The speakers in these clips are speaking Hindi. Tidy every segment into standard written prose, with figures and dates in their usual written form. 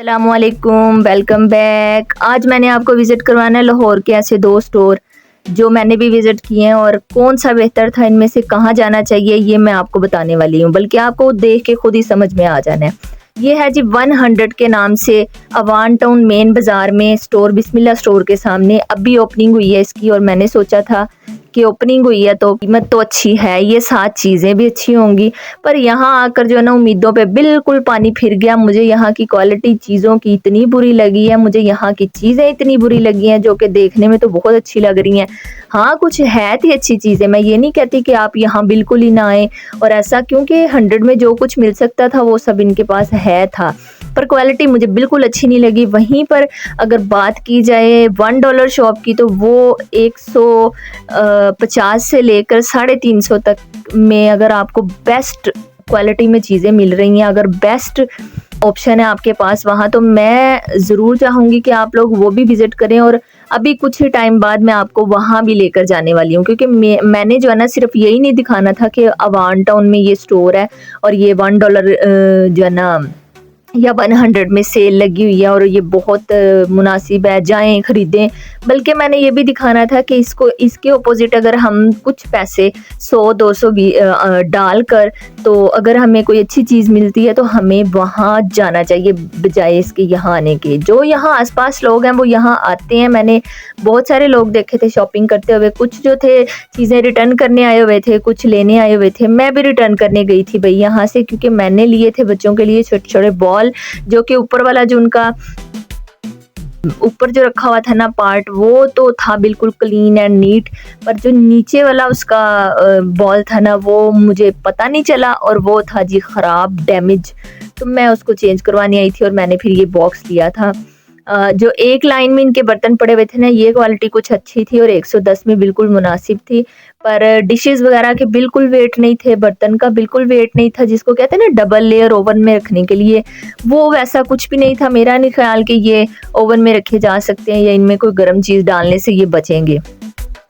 अस्सलामुअलैकुम, वेलकम बैक। आज मैंने आपको विज़िट करवाना है लाहौर के ऐसे 2 स्टोर जो मैंने भी विज़िट किए हैं, और कौन सा बेहतर था, इनमें से कहाँ जाना चाहिए ये मैं आपको बताने वाली हूँ, बल्कि आपको देख के खुद ही समझ में आ जाना है। ये है जी 100 के नाम से अवान टाउन मेन बाज़ार में स्टोर, बिस्मिल्लाह स्टोर के सामने अभी ओपनिंग हुई है इसकी। और मैंने सोचा था कि ओपनिंग हुई है तो कीमत तो अच्छी है, ये 7 चीज़ें भी अच्छी होंगी, पर यहाँ आकर जो है ना उम्मीदों पे बिल्कुल पानी फिर गया। मुझे यहाँ की क्वालिटी चीज़ों की इतनी बुरी लगी है, मुझे यहाँ की चीज़ें इतनी बुरी लगी हैं जो कि देखने में तो बहुत अच्छी लग रही हैं। हाँ, कुछ है थी अच्छी चीज़ें, मैं ये नहीं कहती कि आप यहाँ बिल्कुल ही ना आएँ और ऐसा, क्योंकि 100 में जो कुछ मिल सकता था वो सब इनके पास है था, पर क्वालिटी मुझे बिल्कुल अच्छी नहीं लगी। वहीं पर अगर बात की जाए $1 शॉप की, तो वो 150 से लेकर 350 तक में अगर आपको बेस्ट क्वालिटी में चीज़ें मिल रही हैं, अगर बेस्ट ऑप्शन है आपके पास वहाँ, तो मैं ज़रूर चाहूँगी कि आप लोग वो भी विज़िट करें। और अभी कुछ ही टाइम बाद मैं आपको वहाँ भी लेकर जाने वाली हूँ, क्योंकि मैंने जो है ना सिर्फ यही नहीं दिखाना था कि अवान टाउन में ये स्टोर है और ये $1 जो है ना या 100 में सेल लगी हुई है और ये बहुत मुनासिब है, जाएं ख़रीदें। बल्कि मैंने ये भी दिखाना था कि इसके अपोजिट अगर हम कुछ पैसे 100-200 भी डालकर, तो अगर हमें कोई अच्छी चीज़ मिलती है तो हमें वहाँ जाना चाहिए बजाय इसके यहाँ आने के। जो यहाँ आसपास लोग हैं वो यहाँ आते हैं, मैंने बहुत सारे लोग देखे थे शॉपिंग करते हुए, कुछ जो थे चीज़ें रिटर्न करने आए हुए थे, कुछ लेने आए हुए थे। मैं भी रिटर्न करने गई थी भाई यहाँ से, क्योंकि मैंने लिए थे बच्चों के लिए छोटे छोटे बॉल, जो कि ऊपर वाला जो उनका ऊपर जो रखा हुआ था ना पार्ट, वो तो था बिल्कुल क्लीन एंड नीट, पर जो नीचे वाला उसका बॉल था ना वो मुझे पता नहीं चला और वो था जी ख़राब, डैमेज। तो मैं उसको चेंज करवाने आई थी और मैंने फिर ये बॉक्स लिया था। जो एक लाइन में इनके बर्तन पड़े हुए थे ना, ये क्वालिटी कुछ अच्छी थी और 110 में बिल्कुल मुनासिब थी, पर डिशेस वगैरह के बिल्कुल वेट नहीं थे, बर्तन का बिल्कुल वेट नहीं था, जिसको कहते हैं ना डबल लेयर ओवन में रखने के लिए, वो वैसा कुछ भी नहीं था। मेरा नहीं ख्याल कि ये ओवन में रखे जा सकते हैं या इनमें कोई गर्म चीज़ डालने से ये बचेंगे।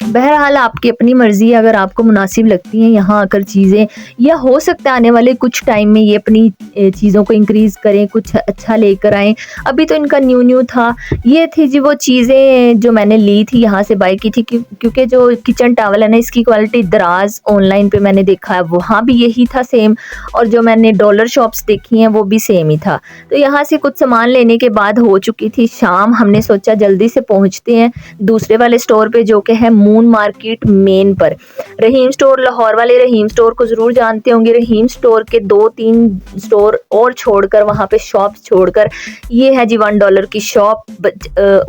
बहरहाल आपकी अपनी मर्ज़ी है, अगर आपको मुनासिब लगती हैं यहाँ आकर चीज़ें, या हो सकता है आने वाले कुछ टाइम में ये अपनी चीज़ों को इंक्रीज़ करें, कुछ अच्छा लेकर आएँ। अभी तो इनका न्यू था। ये थी जी वो चीज़ें जो मैंने ली थी, यहाँ से बाय की थी, क्योंकि जो किचन टॉवल है ना इसकी क्वालिटी दराज ऑनलाइन पे मैंने देखा है, वहाँ भी यही था सेम, और जो मैंने डॉलर शॉप्स देखी हैं वो भी सेम ही था। तो यहाँ से कुछ सामान लेने के बाद हो चुकी थी शाम, हमने सोचा जल्दी से पहुँचते हैं दूसरे वाले स्टोर पे जो कि है मून मार्केट मेन पर। रहीम स्टोर, लाहौर वाले रहीम स्टोर को ज़रूर जानते होंगे। रहीम स्टोर के 2-3 स्टोर और छोड़कर, वहाँ पे शॉप्स छोड़कर, ये है जी $1 की शॉप,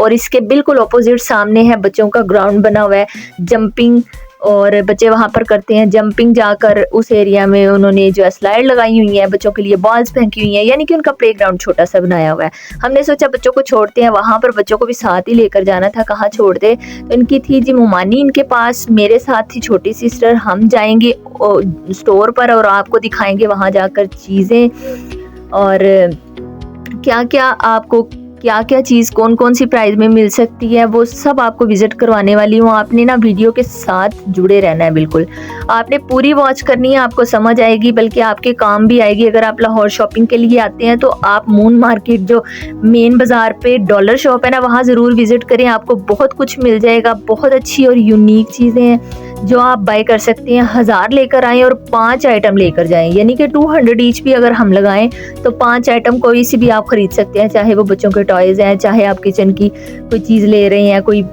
और इसके बिल्कुल अपोजिट सामने है बच्चों का ग्राउंड बना हुआ है, जंपिंग, और बच्चे वहाँ पर करते हैं जंपिंग। जाकर उस एरिया में उन्होंने जो है स्लाइड लगाई हुई है, बच्चों के लिए बॉल्स फेंकी हुई हैं, यानी कि उनका प्लेग्राउंड छोटा सा बनाया हुआ है। हमने सोचा बच्चों को छोड़ते हैं वहाँ पर, बच्चों को भी साथ ही लेकर जाना था, कहाँ छोड़ दे। तो इनकी थी जी मुमानी इनके पास, मेरे साथ थी छोटी सिस्टर। हम जाएंगे स्टोर पर और आपको दिखाएंगे वहाँ जाकर चीज़ें, और क्या क्या चीज़ कौन कौन सी प्राइस में मिल सकती है, वो सब आपको विज़िट करवाने वाली हूँ। आपने ना वीडियो के साथ जुड़े रहना है, बिल्कुल आपने पूरी वॉच करनी है, आपको समझ आएगी, बल्कि आपके काम भी आएगी। अगर आप लाहौर शॉपिंग के लिए आते हैं तो आप मून मार्केट जो मेन बाज़ार पे डॉलर शॉप है ना, वहाँ ज़रूर विज़िट करें, आपको बहुत कुछ मिल जाएगा। बहुत अच्छी और यूनिक चीज़ें हैं जो आप बाय कर सकते हैं। 1000 लेकर आएँ और 5 आइटम लेकर जाएं, यानी कि 200 ईच भी अगर हम लगाएं तो 5 आइटम कोई सी भी आप खरीद सकते हैं, चाहे वो बच्चों के टॉयज़ हैं, चाहे आप किचन की कोई चीज़ ले रहे हैं, कोई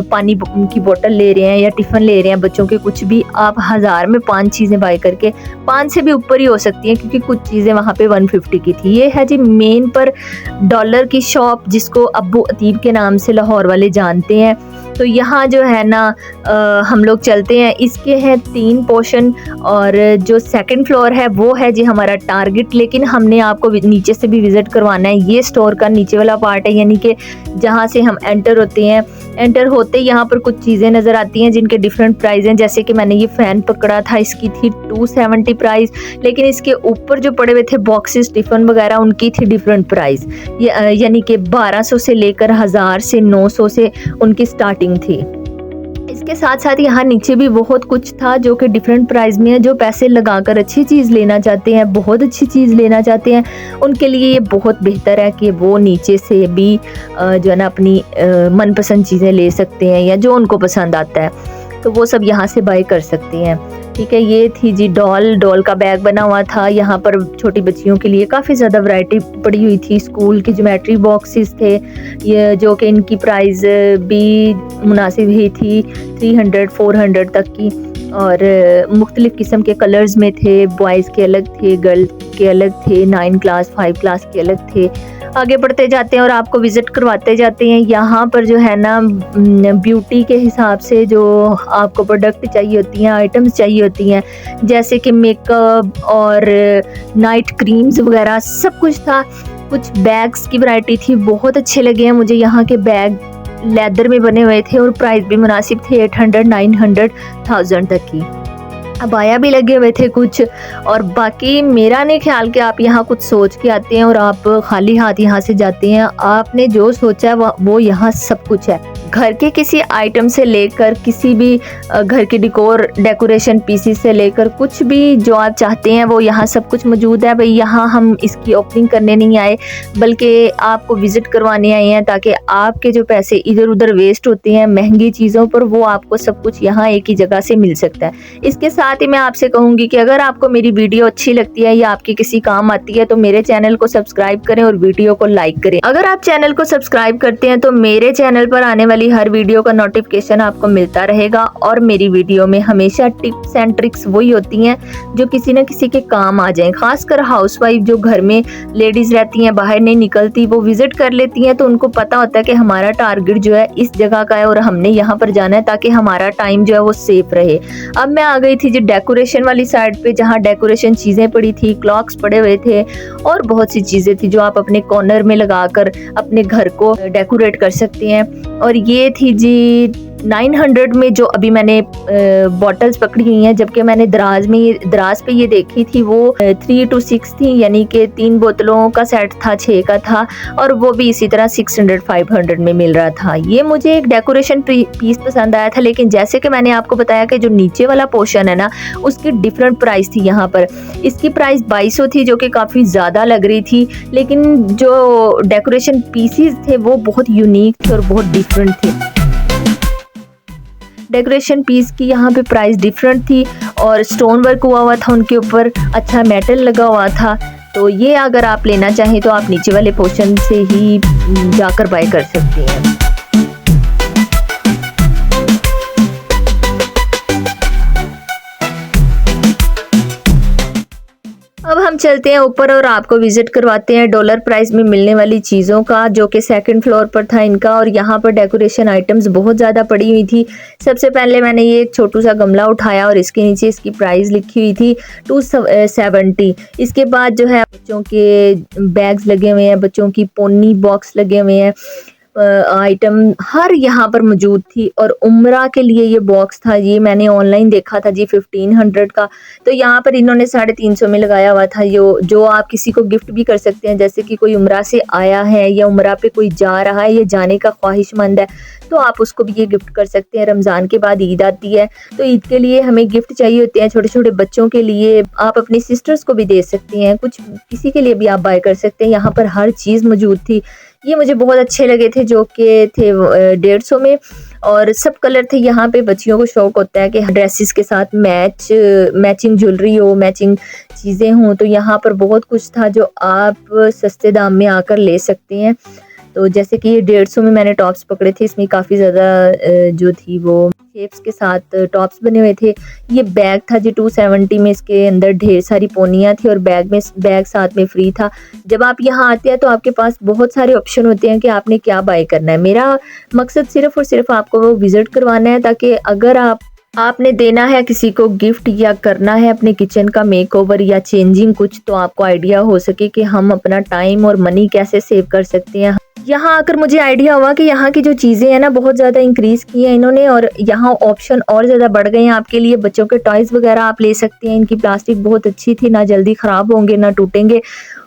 पानी की बोतल ले रहे हैं या टिफ़िन ले रहे हैं बच्चों के, कुछ भी आप 1000 में 5 चीज़ें बाय करके, 5 से भी ऊपर ही हो सकती हैं, क्योंकि कुछ चीज़ें वहाँ पे 150 की थी। ये है जी मेन पर डॉलर की शॉप, जिसको अब्बू अतीब के नाम से लाहौर वाले जानते हैं। तो यहाँ जो है ना हम लोग चलते हैं। इसके हैं 3 पोर्शन, और जो सेकंड फ्लोर है वो है जी हमारा टारगेट, लेकिन हमने आपको नीचे से भी विज़िट करवाना है। ये स्टोर का नीचे वाला पार्ट है, यानी कि जहाँ से हम एंटर होते हैं। एंटर होते यहाँ पर कुछ चीज़ें नज़र आती हैं जिनके डिफरेंट प्राइस हैं, जैसे कि मैंने ये फ़ैन पकड़ा था, इसकी थी 270 प्राइस, लेकिन इसके ऊपर जो पड़े हुए थे बॉक्सेस टिफ़िन वगैरह, उनकी थी डिफरेंट प्राइस, यानी कि 1200 से लेकर 1000 से 900 से उनकी स्टार्टिंग थी। इसके साथ साथ यहाँ नीचे भी बहुत कुछ था जो कि डिफरेंट प्राइस में है। जो पैसे लगाकर अच्छी चीज़ लेना चाहते हैं, बहुत अच्छी चीज़ लेना चाहते हैं, उनके लिए ये बहुत बेहतर है कि वो नीचे से भी जो है ना अपनी मनपसंद चीज़ें ले सकते हैं या जो उनको पसंद आता है तो वो सब यहाँ से बाय कर सकते हैं। ठीक है, ये थी जी डॉल का बैग बना हुआ था। यहाँ पर छोटी बच्चियों के लिए काफ़ी ज़्यादा वैरायटी पड़ी हुई थी। स्कूल के ज्योमेट्री बॉक्सेस थे ये, जो कि इनकी प्राइस भी मुनासिब ही थी, 300-400 तक की, और मुख्तलिफ़ किस्म के कलर्स में थे। बॉयज़ के अलग थे, गर्ल के अलग थे, 9 क्लास 5 क्लास के अलग थे। आगे बढ़ते जाते हैं और आपको विज़िट करवाते जाते हैं। यहाँ पर जो है ना ब्यूटी के हिसाब से जो आपको प्रोडक्ट चाहिए होती हैं, आइटम्स चाहिए होती हैं, जैसे कि मेकअप और नाइट क्रीम्स वगैरह सब कुछ था। कुछ बैग्स की वैरायटी थी, बहुत अच्छे लगे हैं मुझे यहाँ के बैग। लेदर में बने हुए थे और प्राइस भी मुनासिब थे, 800-900-1000 तक की। अबाया भी लगे हुए थे कुछ। और बाकी मेरा नहीं ख्याल कि आप यहाँ कुछ सोच के आते हैं और आप खाली हाथ यहाँ से जाते हैं। आपने जो सोचा है वो यहाँ सब कुछ है। घर के किसी आइटम से लेकर किसी भी घर के डेकोरेशन पीसेस से लेकर कुछ भी जो आप चाहते हैं वो यहाँ सब कुछ मौजूद है। भाई यहाँ हम इसकी ओपनिंग करने नहीं आए बल्कि आपको विज़िट करवाने आए हैं, ताकि आपके जो पैसे इधर उधर वेस्ट होते हैं महंगी चीज़ों पर, वो आपको सब कुछ यहाँ एक ही जगह से मिल सकता है। इसके साथ ही मैं आपसे कहूँगी कि अगर आपको मेरी वीडियो अच्छी लगती है या आपकी किसी काम आती है तो मेरे चैनल को सब्सक्राइब करें और वीडियो को लाइक करें। अगर आप चैनल को सब्सक्राइब करते हैं तो मेरे चैनल पर आने वाली हर वीडियो का नोटिफिकेशन आपको मिलता रहेगा। और मेरी वीडियो में हमेशा टिप्स एंड ट्रिक्स वही होती हैं जो किसी न किसी के काम आ जाएं। खासकर हाउसवाइफ जो घर में लेडीज रहती हैं, बाहर नहीं निकलती, वो विजिट कर लेती हैं तो उनको पता होता है कि हमारा टारगेट जो है इस जगह का है और हमने यहाँ पर जाना है ताकि हमारा टाइम जो है वो सेफ रहे। अब मैं आ गई थी जो डेकोरेशन वाली साइड पे, जहाँ डेकोरेशन चीजें पड़ी थी, क्लॉक्स पड़े हुए थे और बहुत सी चीजें थी जो आप अपने कॉर्नर में लगाकर अपने घर को डेकोरेट कर सकते हैं। और ये थी जी 900 में जो अभी मैंने बॉटल्स पकड़ी हुई हैं, जबकि मैंने दराज पे ये देखी थी वो 3 to 6 थी, यानी कि 3 बोतलों का सेट था, 6 का था, और वो भी इसी तरह 600-500 में मिल रहा था। ये मुझे एक डेकोरेशन पीस पसंद आया था, लेकिन जैसे कि मैंने आपको बताया कि जो नीचे वाला पोर्शन है ना उसकी डिफरेंट प्राइस थी। यहाँ पर इसकी प्राइस 2200 थी जो कि काफ़ी ज़्यादा लग रही थी, लेकिन जो डेकोरेशन पीसीज थे वो बहुत यूनिक थे और बहुत डिफरेंट थे। डेकोरेशन पीस की यहाँ पे प्राइस डिफरेंट थी और स्टोन वर्क हुआ था उनके ऊपर, अच्छा मेटल लगा हुआ था। तो ये अगर आप लेना चाहें तो आप नीचे वाले पोर्शन से ही जाकर बाय कर सकते हैं। अब हम चलते हैं ऊपर और आपको विजिट करवाते हैं डॉलर प्राइस में मिलने वाली चीज़ों का, जो कि सेकंड फ्लोर पर था इनका। और यहाँ पर डेकोरेशन आइटम्स बहुत ज़्यादा पड़ी हुई थी। सबसे पहले मैंने ये एक छोटू सा गमला उठाया और इसके नीचे इसकी प्राइस लिखी हुई थी 270। इसके बाद जो है बच्चों के बैग्स लगे हुए हैं, बच्चों की पोनी बॉक्स लगे हुए हैं, आइटम हर यहाँ पर मौजूद थी। और उम्रा के लिए ये बॉक्स था, ये मैंने ऑनलाइन देखा था जी 1500 का। तो यहाँ पर इन्होंने 350 में लगाया हुआ था, जो आप किसी को गिफ्ट भी कर सकते हैं। जैसे कि कोई उम्रा से आया है या उम्रा पे कोई जा रहा है या जाने का ख्वाहिशमंद है तो आप उसको भी ये गिफ्ट कर सकते हैं। रमज़ान के बाद ईद आती है तो ईद के लिए हमें गिफ्ट चाहिए होते हैं छोटे छोटे बच्चोों के लिए। आप अपनी सिस्टर्स को भी दे सकते हैं, कुछ किसी के लिए भी आप बाय कर सकते हैं। यहाँ पर हर चीज़ मौजूद थी। ये मुझे बहुत अच्छे लगे थे, जो कि थे 150 में, और सब कलर थे। यहाँ पे बच्चियों को शौक होता है कि ड्रेसेस के साथ मैचिंग ज्वेलरी हो, मैचिंग चीज़ें हों, तो यहाँ पर बहुत कुछ था जो आप सस्ते दाम में आकर ले सकते हैं। तो जैसे कि ये 150 में मैंने टॉप्स पकड़े थे, इसमें काफ़ी ज़्यादा जो थी वो शेप्स के साथ टॉप्स बने हुए थे। ये बैग था जी 270 में, इसके अंदर ढेर सारी पोनियाँ थी और बैग साथ में फ्री था। जब आप यहाँ आते हैं तो आपके पास बहुत सारे ऑप्शन होते हैं कि आपने क्या बाय करना है। मेरा मकसद सिर्फ और सिर्फ आपको वो विज़िट करवाना है, ताकि अगर आपने देना है किसी को गिफ्ट या करना है अपने किचन का मेकओवर या चेंजिंग कुछ, तो आपको आइडिया हो सके कि हम अपना टाइम और मनी कैसे सेव कर सकते हैं। यहाँ आकर मुझे आइडिया हुआ कि यहाँ की जो चीज़ें हैं ना बहुत ज़्यादा इंक्रीज़ की हैं इन्होंने, और यहाँ ऑप्शन और ज़्यादा बढ़ गए हैं आपके लिए। बच्चों के टॉयज़ वगैरह आप ले सकते हैं, इनकी प्लास्टिक बहुत अच्छी थी, ना जल्दी ख़राब होंगे ना टूटेंगे,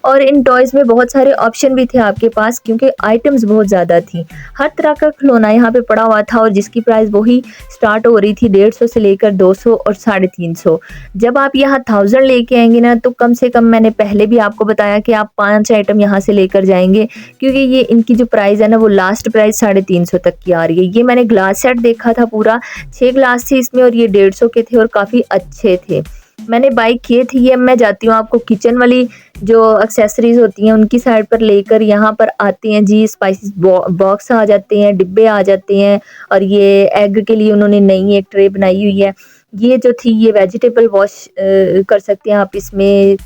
और इन टॉयज़ में बहुत सारे ऑप्शन भी थे आपके पास क्योंकि आइटम्स बहुत ज़्यादा थी। हर तरह का खिलौना यहाँ पे पड़ा हुआ था और जिसकी प्राइस वही स्टार्ट हो रही थी 150 से लेकर 200 और 350। जब आप यहाँ 1000 लेके आएंगे ना तो कम से कम, मैंने पहले भी आपको बताया कि आप 5 आइटम यहाँ से लेकर जाएंगे, क्योंकि ये इनकी जो प्राइस है ना वो लास्ट प्राइस 350 तक की आ रही है। ये मैंने ग्लास सेट देखा था, पूरा 6 ग्लास थे इसमें और ये 150 के थे और काफ़ी अच्छे थे। मैंने बाई किए थे ये। अब मैं जाती हूँ आपको किचन वाली जो एक्सेसरीज होती हैं उनकी साइड पर लेकर। यहाँ पर आते हैं जी, स्पाइसेस बॉक्स आ जाते हैं, डिब्बे आ जाते हैं, और ये एग के लिए उन्होंने नई एक ट्रे बनाई हुई है। ये जो थी ये वेजिटेबल वॉश कर सकते हैं आप, इसमें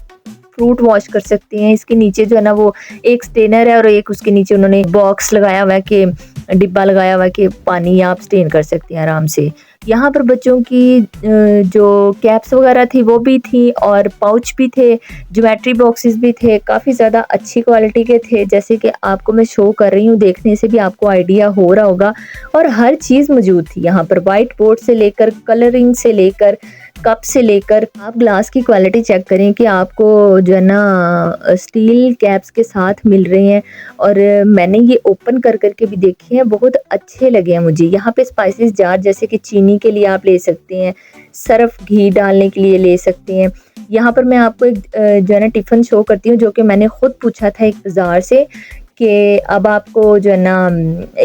फ्रूट वॉश कर सकते हैं। इसके नीचे जो है ना वो एक स्टेनर है और एक उसके नीचे उन्होंने बॉक्स लगाया हुआ है कि डिब्बा लगाया हुआ है कि पानी आप स्टेन कर सकते हैं आराम से। यहाँ पर बच्चों की जो कैप्स वगैरह थी वो भी थी और पाउच भी थे, ज्योमेट्री बॉक्सेस भी थे, काफ़ी ज़्यादा अच्छी क्वालिटी के थे। जैसे कि आपको मैं शो कर रही हूँ, देखने से भी आपको आइडिया हो रहा होगा। और हर चीज़ मौजूद थी यहाँ पर, वाइट बोर्ड से लेकर कलरिंग से लेकर कप से लेकर। आप ग्लास की क्वालिटी चेक करें कि आपको जो है ना स्टील कैप्स के साथ मिल रहे हैं, और मैंने ये ओपन कर करके भी देखे हैं, बहुत अच्छे लगे हैं मुझे। यहाँ पे स्पाइसेस जार जैसे कि चीनी के लिए आप ले सकते हैं, सर्फ घी डालने के लिए ले सकते हैं। यहाँ पर मैं आपको एक जो है ना टिफ़िन शो करती हूँ, जो कि मैंने खुद पूछा था एक बाज़ार से कि अब आपको जो है ना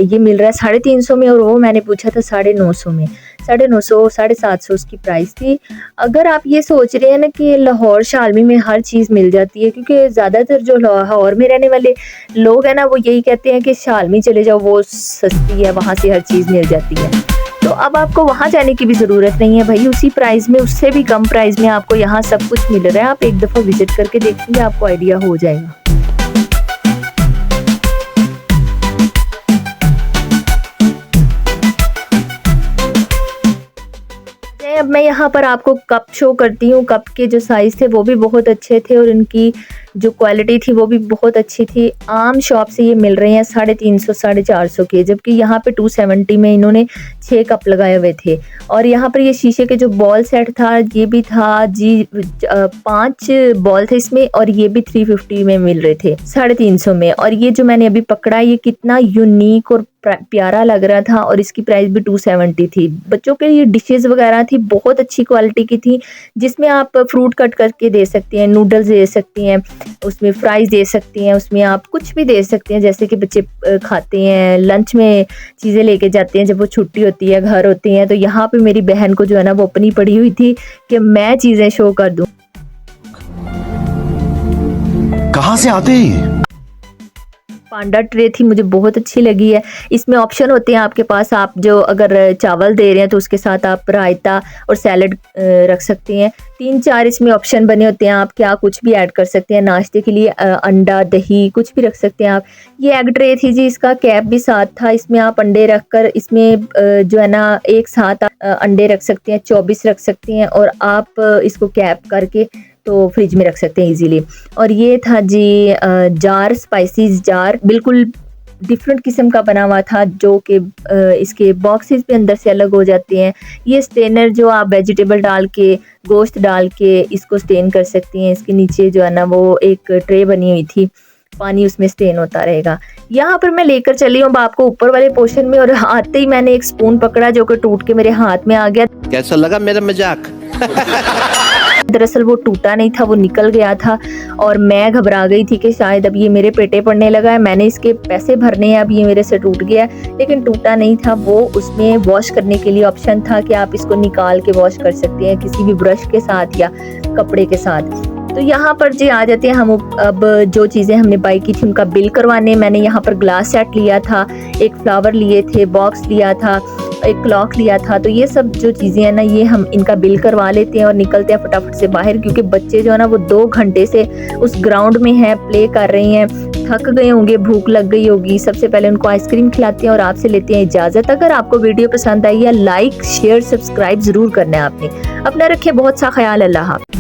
ये मिल रहा है 350 में, और वो मैंने पूछा था 950 में। 950 750 उसकी प्राइस थी। अगर आप ये सोच रहे हैं ना कि लाहौर शालमी में हर चीज़ मिल जाती है, क्योंकि ज़्यादातर जो लाहौर में रहने वाले लोग हैं ना वो यही कहते हैं कि शालमी चले जाओ, वो सस्ती है, वहाँ से हर चीज़ मिल जाती है। तो अब आपको वहाँ जाने की भी ज़रूरत नहीं है भाई, उसी प्राइस में, उससे भी कम प्राइस में आपको यहाँ सब कुछ मिल रहा है। आप एक दफ़ा विजिट करके देखेंगे, आपको आइडिया हो जाएगा। अब मैं यहाँ पर आपको कप शो करती हूँ। कप के जो साइज़ थे वो भी बहुत अच्छे थे और इनकी जो क्वालिटी थी वो भी बहुत अच्छी थी। आम शॉप से ये मिल रहे हैं 350 450 के, जबकि यहाँ पे 270 में इन्होंने 6 कप लगाए हुए थे। और यहाँ पर ये शीशे के जो बॉल सेट था ये भी था जी, 5 बॉल थे इसमें, और ये भी 350 में मिल रहे थे, 350 में। और ये जो मैंने अभी पकड़ा ये कितना यूनिक और प्यारा लग रहा था, और इसकी प्राइस भी 270 थी। बच्चों के लिए डिशेस वगैरह थी, बहुत अच्छी क्वालिटी की थी, जिसमें आप फ्रूट कट करके दे सकते हैं, नूडल्स दे सकती हैं, उसमें फ्राइज दे सकती हैं, उसमें आप कुछ भी दे सकते हैं जैसे कि बच्चे खाते हैं, लंच में चीज़ें लेके जाते हैं जब वो छुट्टी होती है, घर होती हैं। तो यहाँ पे मेरी बहन को जो है ना वो अपनी पड़ी हुई थी कि मैं चीज़ें शो कर दूँ। कहाँ से आते हैं? पांडा ट्रे थी, मुझे बहुत अच्छी लगी है। इसमें ऑप्शन होते हैं आपके पास, आप जो अगर चावल दे रहे हैं तो उसके साथ आप रायता और सैलड रख सकते हैं। 3-4 इसमें ऑप्शन बने होते हैं, आप क्या कुछ भी ऐड कर सकते हैं। नाश्ते के लिए अंडा दही कुछ भी रख सकते हैं आप। ये एग ट्रे थी जी, इसका कैप भी साथ था, इसमें आप अंडे रख कर इसमें जो है ना एक साथ अंडे रख सकते हैं, 24 रख सकते हैं, और आप इसको कैप करके तो फ्रिज में रख सकते हैं इजीली। और ये था जी जार, स्पाइसेस जार, बिल्कुल डिफरेंट किस्म का बना हुआ था, जो कि इसके बॉक्सेस भी अंदर से अलग हो जाते हैं। ये स्टेनर जो आप वेजिटेबल डाल के, गोश्त डाल के इसको स्टेन कर सकती हैं। इसके नीचे जो है ना वो एक ट्रे बनी हुई थी, पानी उसमें स्टेन होता रहेगा। यहाँ पर मैं लेकर चली हूँ आपको ऊपर वाले पोर्शन में, और आते ही मैंने एक स्पून पकड़ा जो कि टूट के मेरे हाथ में आ गया। कैसा लगा मेरा मजाक? दरअसल वो टूटा नहीं था, वो निकल गया था, और मैं घबरा गई थी कि शायद अब ये मेरे पेटे पड़ने लगा है, मैंने इसके पैसे भरने हैं, अब ये मेरे से टूट गया, लेकिन टूटा नहीं था। वो उसमें वॉश करने के लिए ऑप्शन था कि आप इसको निकाल के वॉश कर सकते हैं किसी भी ब्रश के साथ या कपड़े के साथ। तो यहाँ पर जी आ जाते हैं हम अब जो चीज़ें हमने बाई की थी उनका बिल करवाने। मैंने यहाँ पर ग्लास सेट लिया था, एक फ्लावर लिए थे, बॉक्स लिया था, एक क्लॉक लिया था। तो ये सब जो चीज़ें हैं ना ये हम इनका बिल करवा लेते हैं और निकलते हैं फटाफट से बाहर, क्योंकि बच्चे जो है ना वो 2 घंटे से उस ग्राउंड में हैं, प्ले कर रहे हैं, थक गए होंगे, भूख लग गई होगी। सबसे पहले उनको आइसक्रीम खिलाते हैं और आपसे लेते हैं इजाज़त। अगर आपको वीडियो पसंद आई है, लाइक शेयर सब्सक्राइब ज़रूर करना है आपने। अपना रखिए बहुत सा ख्याल। अल्लाह हाफ़िज़।